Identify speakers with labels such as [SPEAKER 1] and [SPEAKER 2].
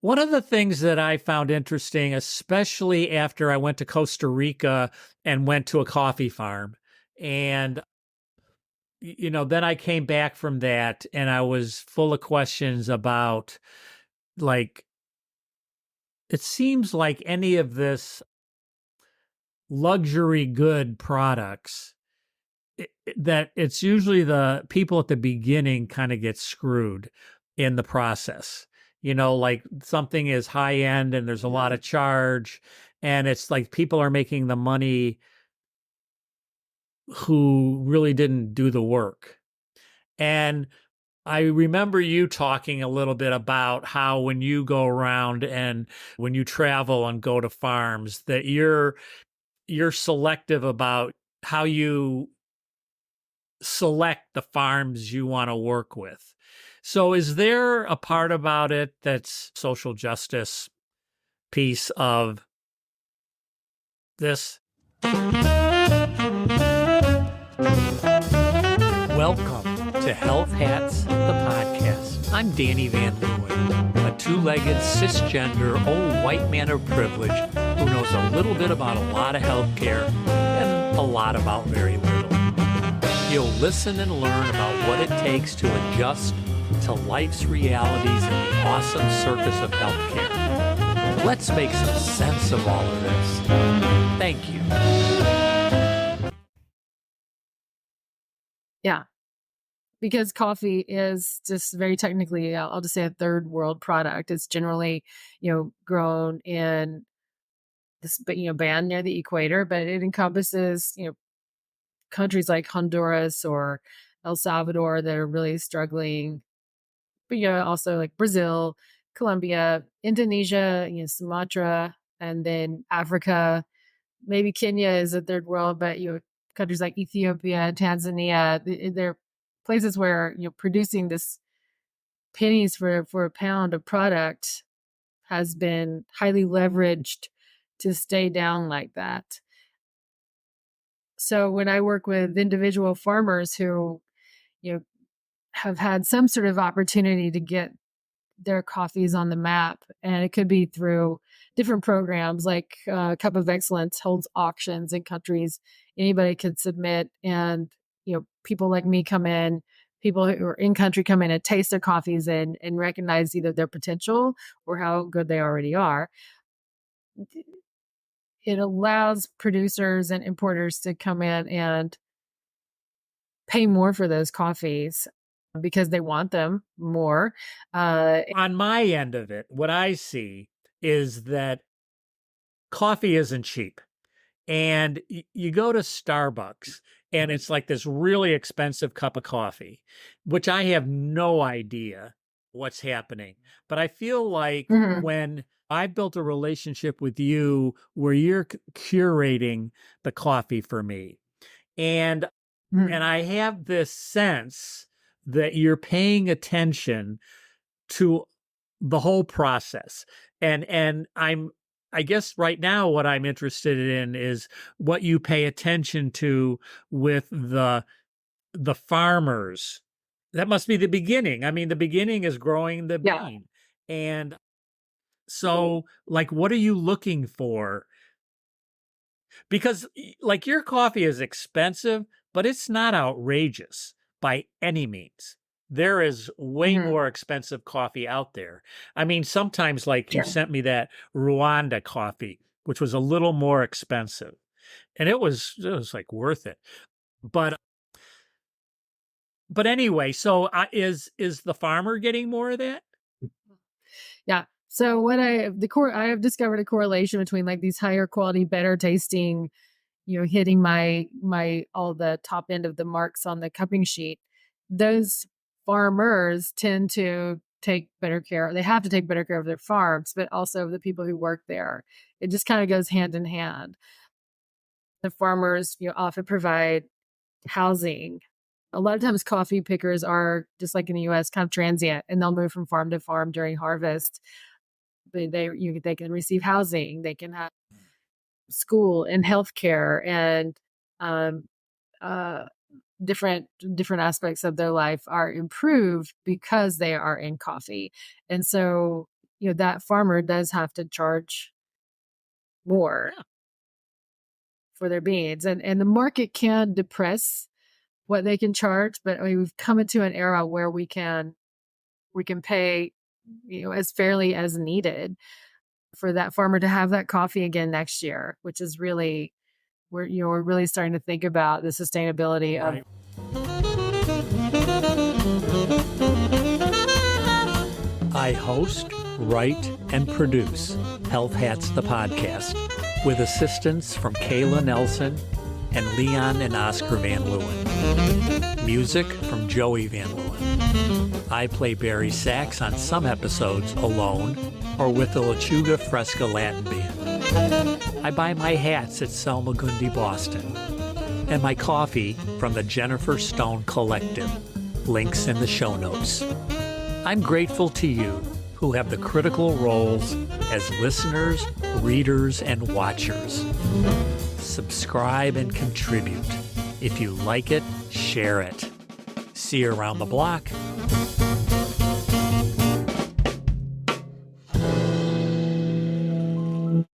[SPEAKER 1] One of the things that I found interesting, especially after I went to Costa Rica and went to a coffee farm, and then I came back from that and I was full of questions about, like, it seems like any of this luxury good products, that it's usually the people at the beginning kind of get screwed in the process. Like something is high end and there's a lot of charge, and it's like people are making the money who really didn't do the work. And I remember you talking a little bit about how when you go around and when you travel and go to farms that you're selective about how you select the farms you want to work with. So is there a part about it that's social justice piece of this? Welcome to Health Hats, the podcast. I'm Danny Van Leeuwen, a two-legged, cisgender, old white man of privilege who knows a little bit about a lot of healthcare and a lot about very little. You'll listen and learn about what it takes to adjust to life's realities in the awesome circus of healthcare. Let's make some sense of all of this. Thank you.
[SPEAKER 2] Yeah, because coffee is just very technically, I'll just say a third world product. It's generally, grown in this, band near the equator, but it encompasses, countries like Honduras or El Salvador that are really struggling. But also like Brazil, Colombia, Indonesia, Sumatra, and then Africa. Maybe Kenya is a third world, but countries like Ethiopia, Tanzania, they're places where producing this pennies for a pound of product has been highly leveraged to stay down like that. So when I work with individual farmers who you know have had some sort of opportunity to get their coffees on the map, and it could be through different programs like Cup of Excellence holds auctions in countries anybody could submit, and people like me come in, people who are in country come in and taste their coffees and recognize either their potential or how good they already are. It allows producers and importers to come in and pay more for those coffees because they want them more.
[SPEAKER 1] On my end of it, what I see is that coffee isn't cheap. And you go to Starbucks and it's like this really expensive cup of coffee, which I have no idea what's happening. But I feel like
[SPEAKER 2] Mhm,
[SPEAKER 1] when I built a relationship with you where you're curating the coffee for me, and
[SPEAKER 2] mhm.
[SPEAKER 1] and I have this sense that you're paying attention to the whole process. And I guess right now what I'm interested in is what you pay attention to with the farmers. That must be the beginning. I mean, the beginning is growing the
[SPEAKER 2] Yeah.
[SPEAKER 1] bean. And so, like, what are you looking for? Because like your coffee is expensive, but it's not outrageous by any means. There is way
[SPEAKER 2] Mhm.
[SPEAKER 1] more expensive coffee out there. I mean, sometimes like you
[SPEAKER 2] Sure.
[SPEAKER 1] sent me that Rwanda coffee, which was a little more expensive, and it was like worth it. But anyway, so is the farmer getting more of that?
[SPEAKER 2] Yeah. So what I have discovered a correlation between like these higher quality, better tasting, hitting my all the top end of the marks on the cupping sheet. Those farmers tend to take better care. They have to take better care of their farms, but also of the people who work there. It just kind of goes hand in hand. The farmers, often provide housing. A lot of times coffee pickers are just like in the US, kind of transient, and they'll move from farm to farm during harvest. They can receive housing, they can have school and healthcare and um, uh, different different aspects of their life are improved because they are in coffee. And so that farmer does have to charge more for their beans. And the market can depress what they can charge, but we've come into an era where we can pay, as fairly as needed for that farmer to have that coffee again next year, which is really, we're really starting to think about the sustainability of.
[SPEAKER 1] I host, write, and produce Health Hats the podcast with assistance from Kayla Nelson and Leon and Oscar Van Leeuwen. Music from Joey Van Leeuwen. I play Barry sax on some episodes alone or with the Lechuga Fresca Latin Band. I buy my hats at Selma Gundy, Boston, and my coffee from the Jennifer Stone Collective. Links in the show notes. I'm grateful to you who have the critical roles as listeners, readers, and watchers. Subscribe and contribute. If you like it, share it. See you around the block.